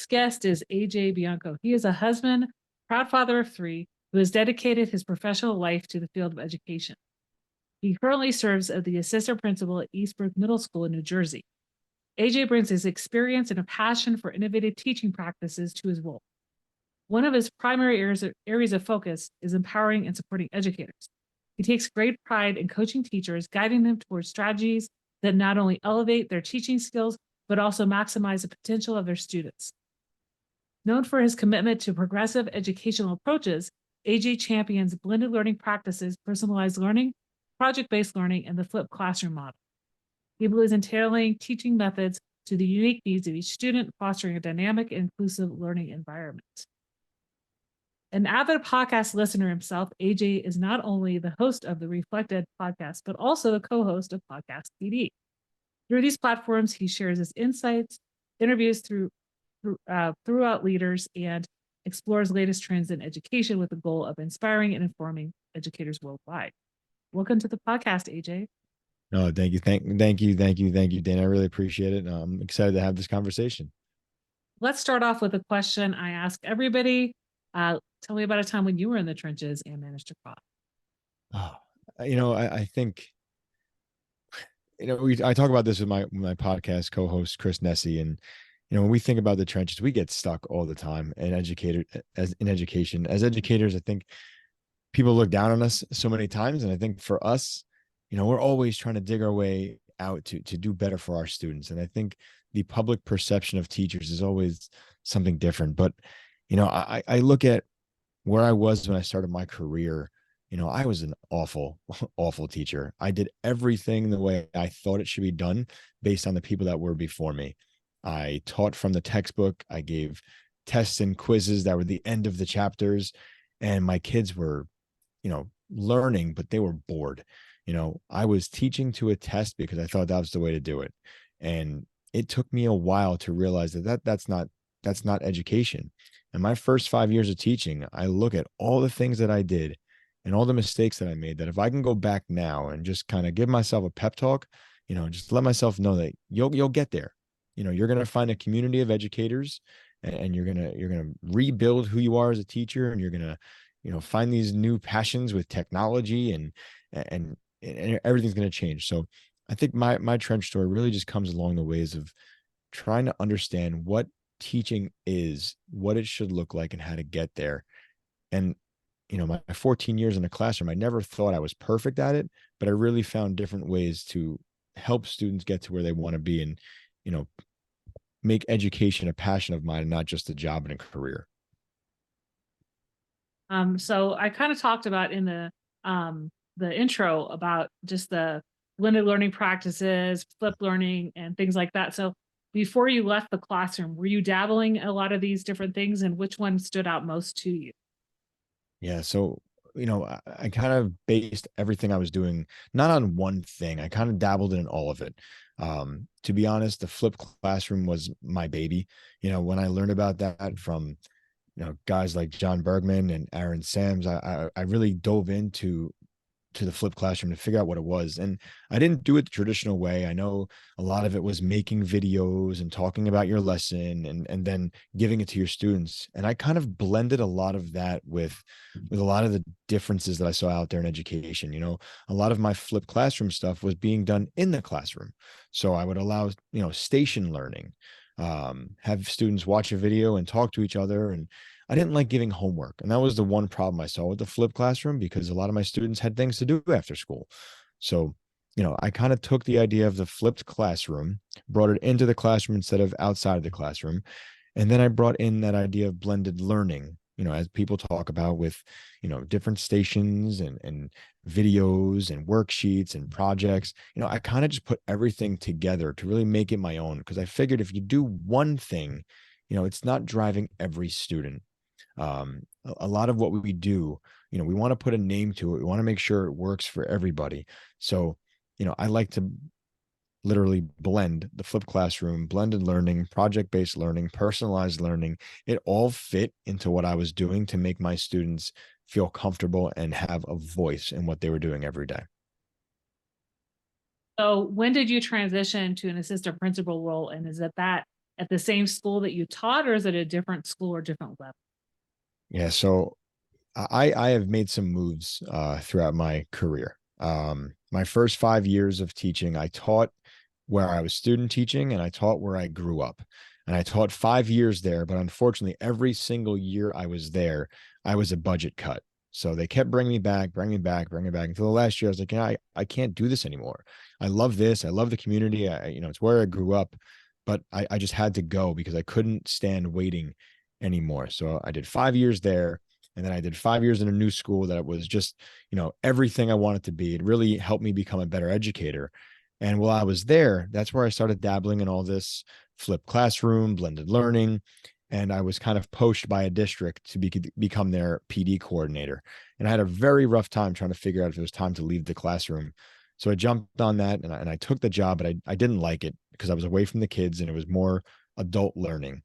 guest is AJ Bianco. He is a husband, proud father of three, who has dedicated his professional life to the field of education. He currently serves as the assistant principal at East Brook Middle School in New Jersey. AJ brings his experience and a passion for innovative teaching practices to his role. One of his primary areas of focus is empowering and supporting educators. He takes great pride in coaching teachers, guiding them towards strategies that not only elevate their teaching skills, but also maximize the potential of their students. Known for his commitment to progressive educational approaches, AJ champions blended learning practices, personalized learning, project-based learning, and the flipped classroom model. He believes in tailoring teaching methods to the unique needs of each student, fostering a dynamic and inclusive learning environment. An avid podcast listener himself, AJ is not only the host of the Reflected podcast, but also the co-host of Podcast PD. Through these platforms, he shares his insights, interviews throughout leaders, and explores latest trends in education with the goal of inspiring and informing educators worldwide. Welcome to the podcast, AJ. No, thank you. Thank you, Dan. I really appreciate it. I'm excited to have this conversation. Let's start off with a question I ask everybody. Tell me about a time when you were in the trenches and managed to cross. Oh, I think, I talk about this with my podcast co-host, Chris Nessie. And, when we think about the trenches, we get stuck all the time. And as educators, I think people look down on us so many times. And I think for us, we're always trying to dig our way out to do better for our students. And I think the public perception of teachers is always something different. But, I look at where I was when I started my career. I was an awful, awful teacher. I did everything the way I thought it should be done based on the people that were before me. I taught from the textbook. I gave tests and quizzes that were the end of the chapters. And my kids were, learning, but they were bored. I was teaching to a test because I thought that was the way to do it. And it took me a while to realize that's not education. And my first 5 years of teaching, I look at all the things that I did and all the mistakes that I made, that if I can go back now and just kind of give myself a pep talk, just let myself know that you'll get there. You're going to find a community of educators, and you're going to rebuild who you are as a teacher. And you're going to, find these new passions with technology, and everything's going to change. So I think my trench story really just comes along the ways of trying to understand what teaching is, what it should look like, and how to get there. And, my 14 years in a classroom, I never thought I was perfect at it, but I really found different ways to help students get to where they want to be, and, make education a passion of mine and not just a job and a career. So I kind of talked about in the intro about just the blended learning practices, flipped learning, and things like that. So before you left the classroom, were you dabbling in a lot of these different things, and which one stood out most to you? Yeah. So, I kind of based everything I was doing not on one thing. I kind of dabbled in all of it. To be honest, the flipped classroom was my baby. When I learned about that from, guys like John Bergman and Aaron Sams, I really dove into the flipped classroom to figure out what it was. And I didn't do it the traditional way. I know a lot of it was making videos and talking about your lesson, and then giving it to your students. And I kind of blended a lot of that with a lot of the differences that I saw out there in education. A lot of my flipped classroom stuff was being done in the classroom. So I would allow, station learning, have students watch a video and talk to each other. And I didn't like giving homework. And that was the one problem I saw with the flipped classroom, because a lot of my students had things to do after school. So, I kind of took the idea of the flipped classroom, brought it into the classroom instead of outside of the classroom. And then I brought in that idea of blended learning, as people talk about with, different stations and videos and worksheets and projects. I kind of just put everything together to really make it my own, because I figured if you do one thing, it's not driving every student. A lot of what we do, we want to put a name to it. We want to make sure it works for everybody. So, I like to literally blend the flipped classroom, blended learning, project-based learning, personalized learning. It all fit into what I was doing to make my students feel comfortable and have a voice in what they were doing every day. So when did you transition to an assistant principal role? And is it that at the same school that you taught, or is it a different school or different level? Yeah. So I have made some moves throughout my career. My first 5 years of teaching, I taught where I was student teaching and I taught where I grew up. And I taught 5 years there, but unfortunately, every single year I was there, I was a budget cut. So they kept bringing me back, bringing me back, bringing me back until the last year. I was like, I can't do this anymore. I love this. I love the community. It's where I grew up, but I just had to go because I couldn't stand waiting anymore. So I did 5 years there. And then I did 5 years in a new school that was just, everything I wanted to be. It really helped me become a better educator. And while I was there, that's where I started dabbling in all this flipped classroom, blended learning. And I was kind of poached by a district to become their PD coordinator. And I had a very rough time trying to figure out if it was time to leave the classroom. So I jumped on that and I took the job, but I didn't like it because I was away from the kids and it was more adult learning.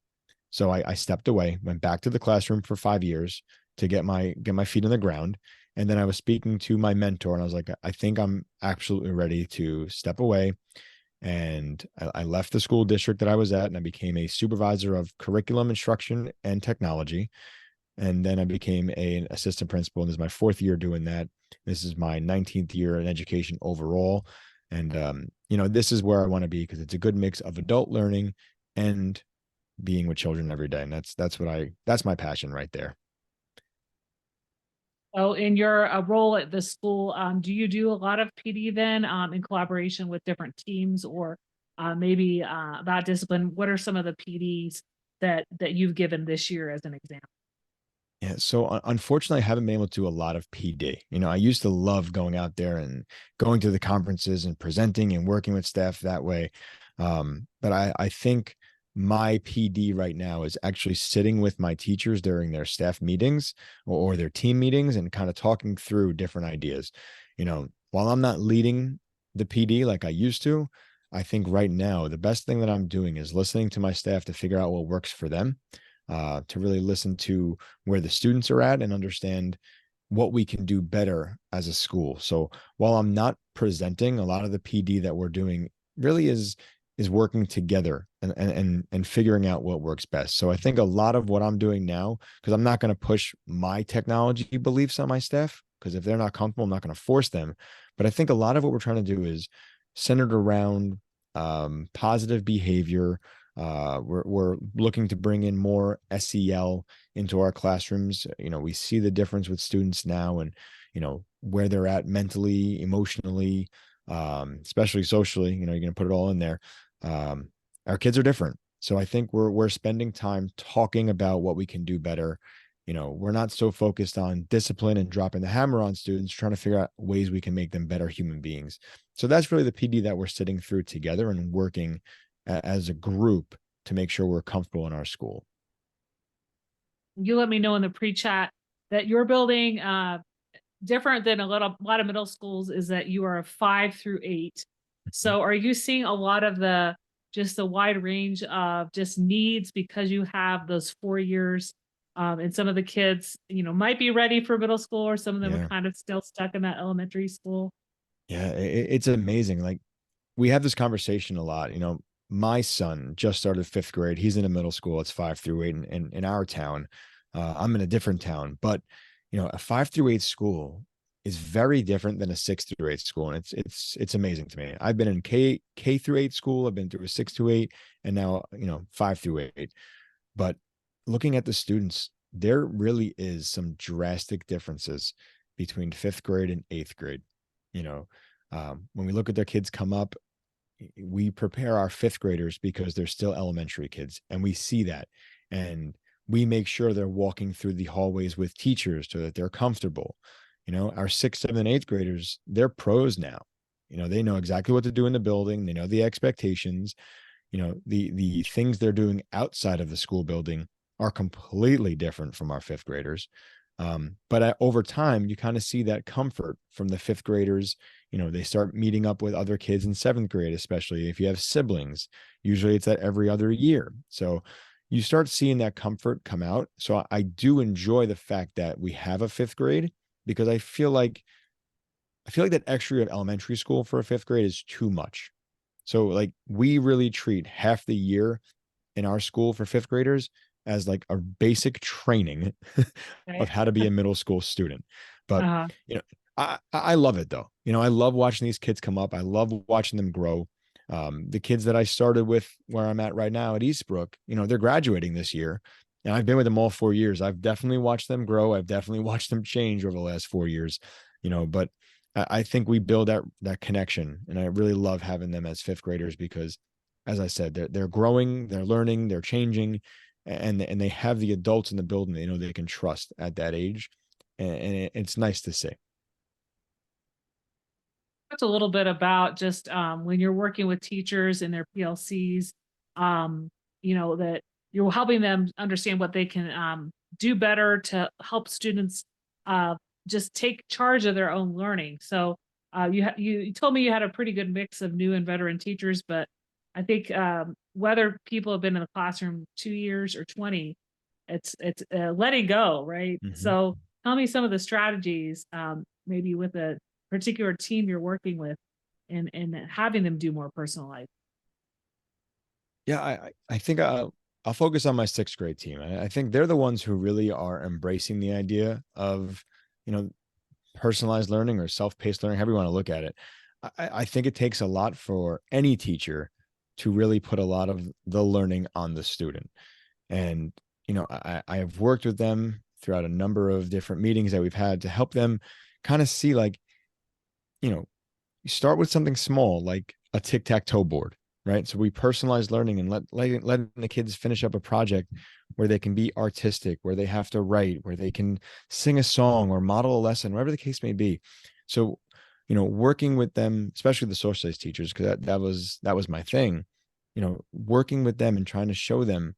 So I stepped away, went back to the classroom for 5 years to get my feet on the ground. And then I was speaking to my mentor and I was like, I think I'm absolutely ready to step away. And I left the school district that I was at and I became a supervisor of curriculum instruction and technology. And then I became an assistant principal. And this is my fourth year doing that. This is my 19th year in education overall. And, this is where I want to be because it's a good mix of adult learning and being with children every day. And that's my passion right there. So in your role at the school, do you do a lot of PD then in collaboration with different teams or maybe about discipline? What are some of the PDs that you've given this year as an example? Yeah, so unfortunately, I haven't been able to do a lot of PD. I used to love going out there and going to the conferences and presenting and working with staff that way. But I think my PD right now is actually sitting with my teachers during their staff meetings or their team meetings and kind of talking through different ideas. While I'm not leading the PD like I used to, I think right now the best thing that I'm doing is listening to my staff to figure out what works for them, to really listen to where the students are at and understand what we can do better as a school. So while I'm not presenting, a lot of the PD that we're doing really is working together and figuring out what works best. So I think a lot of what I'm doing now, because I'm not going to push my technology beliefs on my staff, because if they're not comfortable, I'm not going to force them. But I think a lot of what we're trying to do is centered around positive behavior. We're looking to bring in more SEL into our classrooms. We see the difference with students now and, where they're at mentally, emotionally, especially socially, you're going to put it all in there. Our kids are different. So I think we're spending time talking about what we can do better. We're not so focused on discipline and dropping the hammer on students, trying to figure out ways we can make them better human beings. So that's really the PD that we're sitting through together and working as a group to make sure we're comfortable in our school. You let me know in the pre-chat that your building, different than lot of middle schools, is that you are a 5 through 8. So are you seeing a lot of the wide range of just needs because you have those 4 years, and some of the kids, might be ready for middle school, or some of them are Yeah. kind of still stuck in that elementary school? Yeah. It's amazing. Like we have this conversation a lot. My son just started fifth grade. He's in a middle school. It's 5 through 8 in our town. I'm in a different town, but a 5 through 8 school is very different than a 6 through 8 school. And it's amazing to me. I've been in K through 8 school. I've been through a 6 to 8 and now, 5 through 8. But looking at the students, there really is some drastic differences between fifth grade and eighth grade. You know, when we look at their kids come up, we prepare our fifth graders because they're still elementary kids, and we see that. And we make sure they're walking through the hallways with teachers so that they're comfortable. Our sixth, seventh, and eighth graders, they're pros now. They know exactly what to do in the building, they know the expectations. The things they're doing outside of the school building are completely different from our fifth graders. But over time, you kind of see that comfort from the fifth graders. They start meeting up with other kids in seventh grade, especially if you have siblings. Usually it's that every other year. So you start seeing that comfort come out. So I do enjoy the fact that we have a fifth grade because I feel like that extra year of elementary school for a fifth grade is too much. So like we really treat half the year in our school for fifth graders as like a basic training Okay. of how to be a middle school student. But, Uh, you know, I love it though. You know, I love watching these kids come up. I love watching them grow. The kids that I started with where I'm at right now at East Brook, you know, they're graduating this year. And I've been with them all 4 years. I've definitely watched them grow. I've definitely watched them change over the last 4 years, you know, but I think we build that connection. And I really love having them as fifth graders because, as I said, they're growing, they're learning, they're changing, and they have the adults in the building they know they can trust at that age. And it's nice to see. talked a little bit about just when you're working with teachers and their PLCs, um, that you're helping them understand what they can do better to help students uh, just take charge of their own learning. So you told me you had a pretty good mix of new and veteran teachers, but I think whether people have been in the classroom 2 years or 20, it's letting go, right? Mhm. So tell me some of the strategies, maybe with a particular team you're working with and having them do more personalized. Yeah, I think I'll focus on my sixth grade team. I think they're the ones who really are embracing the idea of, you know, personalized learning or self-paced learning, however you want to look at it. I think it takes a lot for any teacher to really put a lot of the learning on the student. And, you know, I have worked with them throughout a number of different meetings that we've had to help them kind of see like, you know, you start with something small like a tic-tac-toe board, right? So we personalize learning and letting the kids finish up a project where they can be artistic, where they have to write, where they can sing a song or model a lesson, whatever the case may be. So, you know, working with them, especially the social studies teachers, because that was my thing, you know, working with them and trying to show them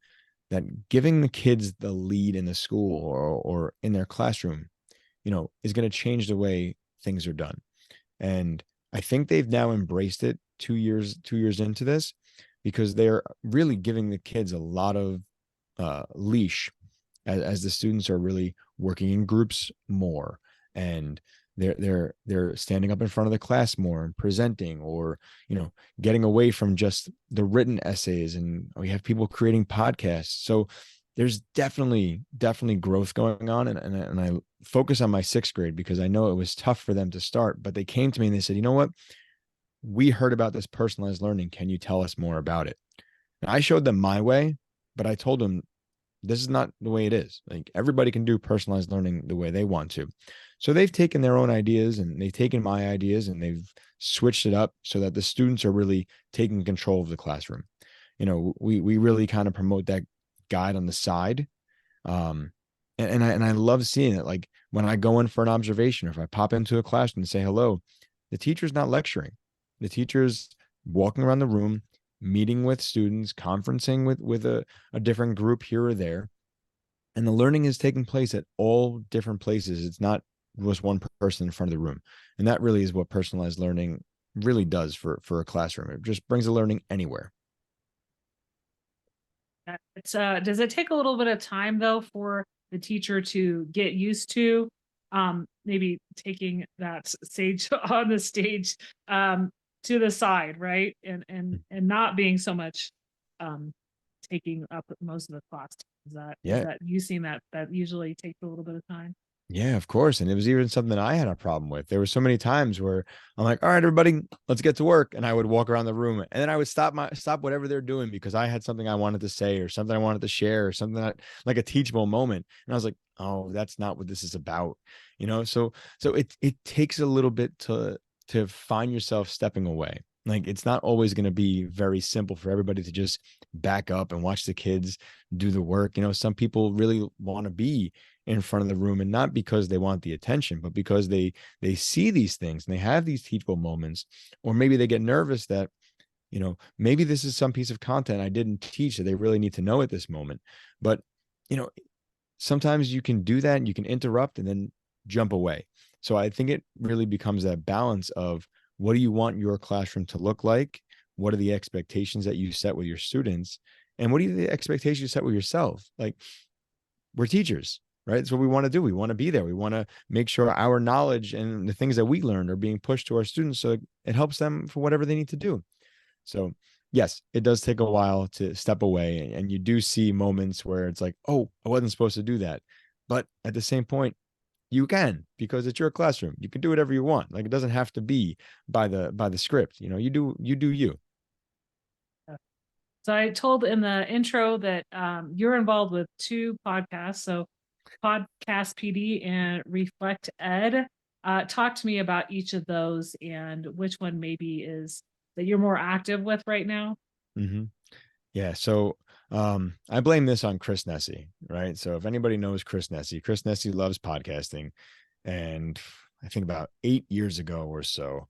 that giving the kids the lead in the school or in their classroom, you know, is going to change the way things are done. And I think they've now embraced it 2 years into this because they're really giving the kids a lot of leash as the students are really working in groups more, and they're standing up in front of the class more and presenting, or, you know, getting away from just the written essays, and we have people creating podcasts. So there's definitely growth going on, and I focus on my sixth grade because I know it was tough for them to start, but they came to me and they said, you know what, we heard about this personalized learning, can you tell us more about it? And I showed them my way, but I told them this is not the way it is. Like, everybody can do personalized learning the way they want to. So they've taken their own ideas and they've taken my ideas and they've switched it up so that the students are really taking control of the classroom. You know, we really kind of promote that guide on the side. Um, and I love seeing it. Like when I go in for an observation, or if I pop into a classroom and say hello, the teacher's not lecturing. The teacher's walking around the room, meeting with students, conferencing with a different group here or there. And the learning is taking place at all different places. It's not just one person in front of the room. And that really is what personalized learning really does for a classroom. It just brings the learning anywhere. It's does it take a little bit of time though for the teacher to get used to maybe taking that sage on the stage to the side, right? And not being so much um taking up most of the class. Is Yeah. that you seen that usually takes a little bit of time? Yeah, of course. And it was even something I had a problem with. There were so many times where I'm like, all right, everybody, let's get to work. And I would walk around the room and then I would stop whatever they're doing because I had something I wanted to say or something I wanted to share or something that, like a teachable moment. And I was like, oh, that's not what this is about. You know, so it takes a little bit to find yourself stepping away. Like, it's not always going to be very simple for everybody to just back up and watch the kids do the work. You know, some people really want to be in front of the room, and not because they want the attention, but because they see these things and they have these teachable moments, or maybe they get nervous that, you know, maybe this is some piece of content I didn't teach that they really need to know at this moment. But, you know, sometimes you can do that and you can interrupt and then jump away. So I think it really becomes that balance of, what do you want your classroom to look like? What are the expectations that you set with your students? And what are the expectations you set with yourself? Like, we're teachers, right? It's what we want to do. We want to be there. We want to make sure our knowledge and the things that we learned are being pushed to our students so it helps them for whatever they need to do. So yes, it does take a while to step away. And you do see moments where it's like, oh, I wasn't supposed to do that. But at the same point, you can, because it's your classroom. You can do whatever you want. Like, it doesn't have to be by the script. You do you. So I told in the intro that you're involved with two podcasts. So Podcast PD and Reflect Ed. Talk to me about each of those and which one maybe is that you're more active with right now. Mm-hmm. Yeah. So I blame this on Chris Nesi, right? So if anybody knows Chris Nesi loves podcasting. And I think about 8 years ago or so,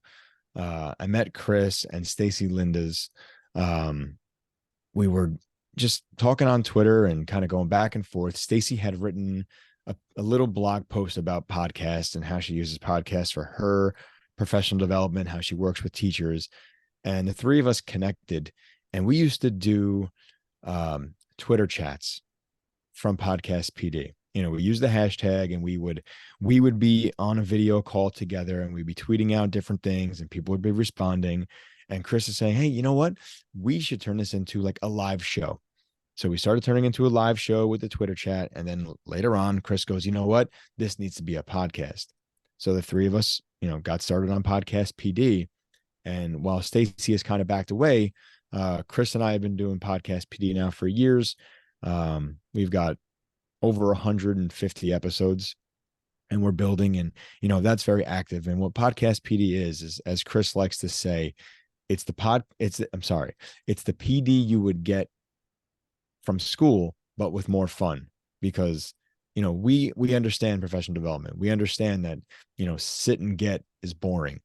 I met Chris and Stacy Linda's. We were just talking on Twitter and kind of going back and forth. Stacy had written a little blog post about podcasts and how she uses podcasts for her professional development, how she works with teachers. And the three of us connected, and we used to do Twitter chats from Podcast PD. We use the hashtag, and we would be on a video call together, and we'd be tweeting out different things, and people would be responding. And Chris is saying, hey, you know what? We should turn this into like a live show. So we started turning into a live show with the Twitter chat. And then later on, Chris goes, you know what? This needs to be a podcast. So the three of us, got started on Podcast PD. And while Stacy has kind of backed away, Chris and I have been doing Podcast PD now for years. We've got over 150 episodes, and we're building, and that's very active. And what Podcast PD is as Chris likes to say, it's the PD you would get from school, but with more fun. Because we understand professional development. We understand that sit and get is boring.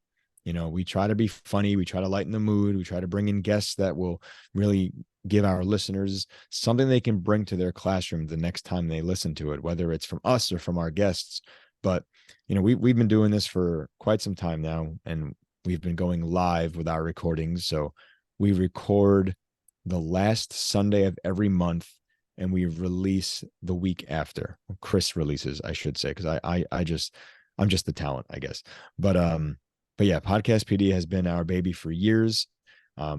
We try to be funny, we try to lighten the mood, we try to bring in guests that will really give our listeners something they can bring to their classroom the next time they listen to it, whether it's from us or from our guests. But we've been doing this for quite some time now, and we've been going live with our recordings. So we record the last Sunday of every month, and we release the week after. Chris releases, I should say, because I'm just the talent, I guess. But yeah, Podcast PD has been our baby for years.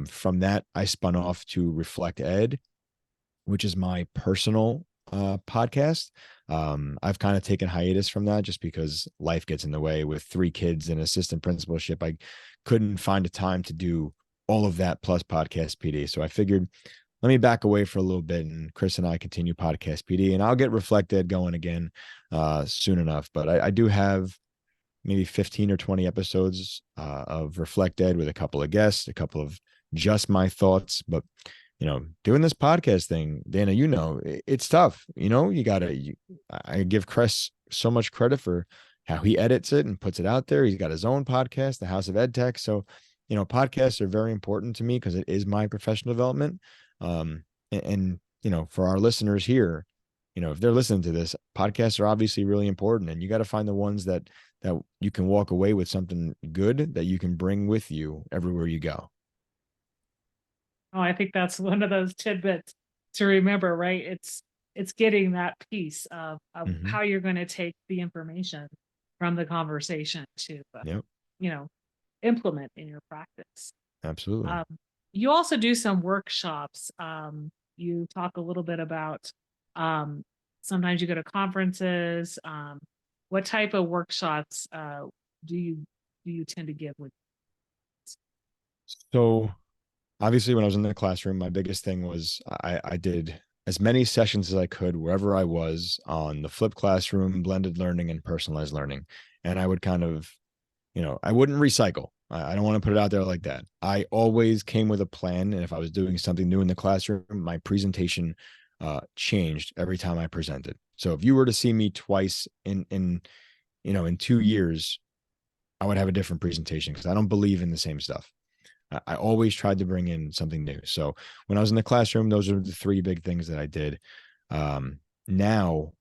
From that, I spun off to Reflect Ed, which is my personal podcast. I've kind of taken hiatus from that just because life gets in the way with 3 kids and assistant principalship. I couldn't find a time to do all of that plus Podcast PD. So I figured, let me back away for a little bit, and Chris and I continue Podcast PD, and I'll get Reflect Ed going again soon enough. But I do have maybe 15 or 20 episodes of Reflect Ed with a couple of guests, a couple of just my thoughts. But doing this podcast thing, Dana, it's tough. I give Chris so much credit for how he edits it and puts it out there. He's got his own podcast, the House of Ed Tech. So podcasts are very important to me because it is my professional development. And for our listeners here, if they're listening to this, podcasts are obviously really important, and you got to find the ones that you can walk away with something good that you can bring with you everywhere you go. Oh, I think that's one of those tidbits to remember, right? It's getting that piece of Mm-hmm. how you're going to take the information from the conversation to Yep. you know implement in your practice. Absolutely. Um, you also do some workshops. You talk a little bit about um, sometimes you go to conferences. What type of workshops do you do you tend to give with? So obviously, when I was in the classroom, my biggest thing was I did as many sessions as I could wherever I was on the flipped classroom, blended learning, and personalized learning. And I would kind of, I wouldn't recycle. I don't want to put it out there like that. I always came with a plan. And if I was doing something new in the classroom, my presentation changed every time I presented. So if you were to see me twice in 2 years, I would have a different presentation because I don't believe in the same stuff. I always tried to bring in something new. So when I was in the classroom, those are the 3 big things that I did. Now,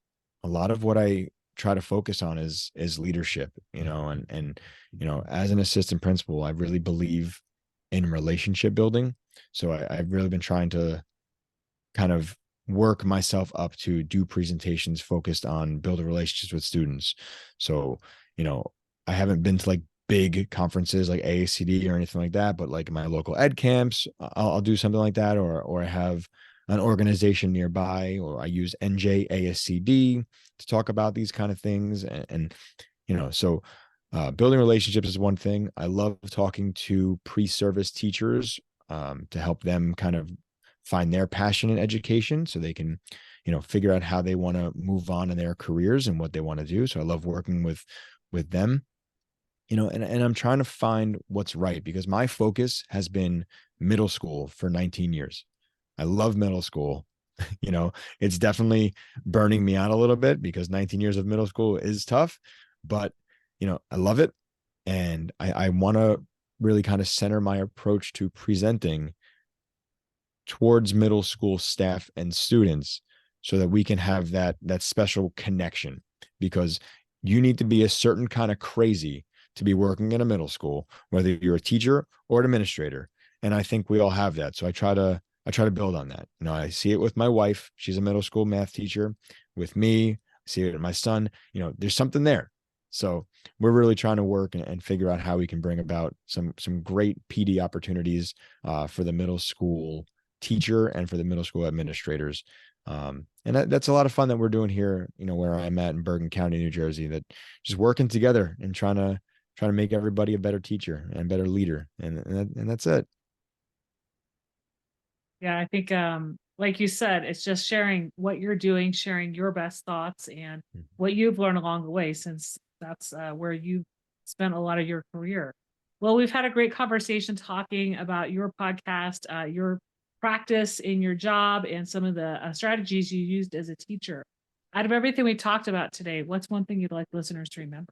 a lot of what I try to focus on is leadership, and as an assistant principal, I really believe in relationship building. So I've really been trying to kind of work myself up to do presentations focused on building relationships with students. So, I haven't been to like big conferences like AACD or anything like that, but like my local ed camps, I'll do something like that, or I have an organization nearby, or I use NJASCD to talk about these kind of things, and so building relationships is one thing. I love talking to pre-service teachers to help them kind of find their passion in education so they can, figure out how they want to move on in their careers and what they want to do. So I love working with them, and I'm trying to find what's right, because my focus has been middle school for 19 years. I love middle school. you know, it's definitely burning me out a little bit because 19 years of middle school is tough, but I love it. And I want to really kind of center my approach to presenting towards middle school staff and students so that we can have that special connection, because you need to be a certain kind of crazy to be working in a middle school, whether you're a teacher or an administrator. And I think we all have that. So I try to build on that. I see it with my wife. She's a middle school math teacher. With me, I see it with my son. There's something there. So we're really trying to work and figure out how we can bring about some great PD opportunities for the middle school teacher and for the middle school administrators. And that's a lot of fun that we're doing here, where I'm at in Bergen County, New Jersey, that just working together and trying to make everybody a better teacher and better leader. And that's it. Yeah, I think like you said, it's just sharing what you're doing, sharing your best thoughts and what you've learned along the way, since that's where you spent a lot of your career. Well, we've had a great conversation talking about your podcast, your practice in your job, and some of the strategies you used as a teacher. Out of everything we talked about today, what's one thing you'd like listeners to remember?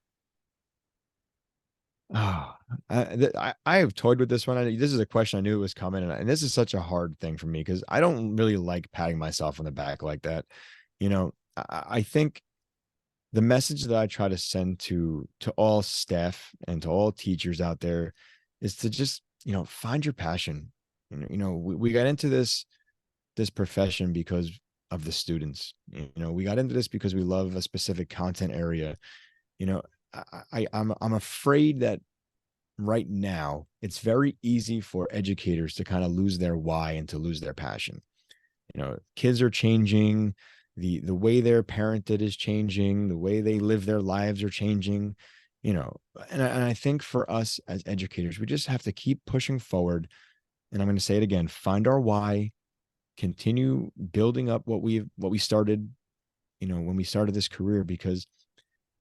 Oh, I have toyed with this one. This is a question I knew it was coming, and this is such a hard thing for me because I don't really like patting myself on the back like that. I think the message that I try to send to all staff and to all teachers out there is to just find your passion. We got into this profession because of the students. We got into this because we love a specific content area. You know, I'm afraid that right now it's very easy for educators to kind of lose their why and to lose their passion. Kids are changing, the way they're parented is changing, the way they live their lives are changing. you know and I think for us as educators, we just have to keep pushing forward. And I'm going to say it again: find our why, continue building up what we started when we started this career, because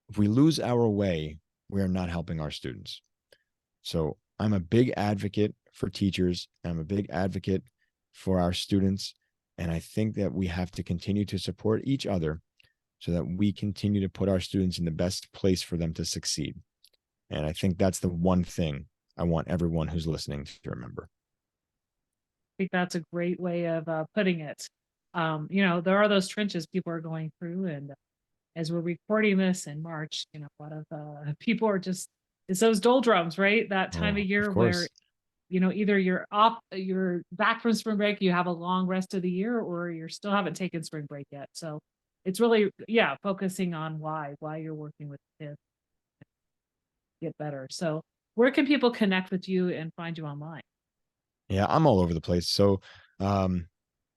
if we lose our way, we are not helping our students. So I'm a big advocate for teachers. I'm a big advocate for our students. And I think that we have to continue to support each other so that we continue to put our students in the best place for them to succeed. And I think that's the one thing I want everyone who's listening to remember. Think that's a great way of putting it. There are those trenches people are going through, and as we're recording this in March, a lot of people are just it's those doldrums, right? That time of Oh, of year where course. either you're back from spring break, you have a long rest of the year, or you still haven't taken spring break yet. So it's really, yeah, focusing on why you're working with kids get better. So where can people connect with you and find you online? Yeah, I'm all over the place. So, um,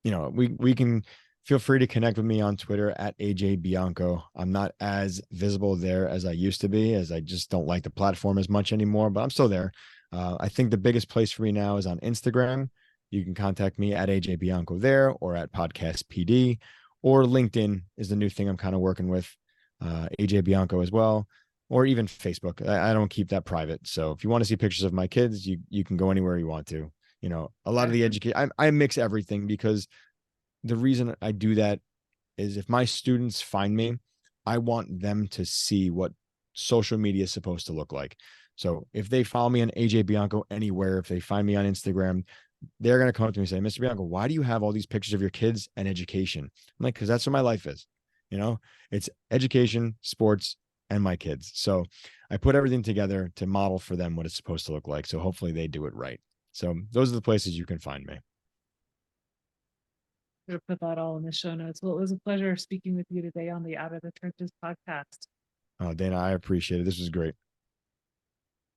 we can feel free to connect with me on Twitter at AJ Bianco. I'm not as visible there as I used to be, as I just don't like the platform as much anymore, but I'm still there. I think the biggest place for me now is on Instagram. You can contact me at AJ Bianco there, or at Podcast PD, or LinkedIn is the new thing I'm kind of working with, AJ Bianco as well, or even Facebook. I don't keep that private. So if you want to see pictures of my kids, you can go anywhere you want to. A lot of Okay. the I mix everything, because the reason I do that is if my students find me, I want them to see what social media is supposed to look like. So if they follow me on AJ Bianco anywhere, if they find me on Instagram, they're going to come up to me and say, Mr. Bianco, why do you have all these pictures of your kids and education? I'm like, because that's what my life is. It's education, sports, and my kids. So I put everything together to model for them what it's supposed to look like. So hopefully they do it right. So those are the places you can find me. Gonna put that all in the show notes. Well, it was a pleasure speaking with you today on the Out of the Trenches podcast. Dana, I appreciate it. This was great.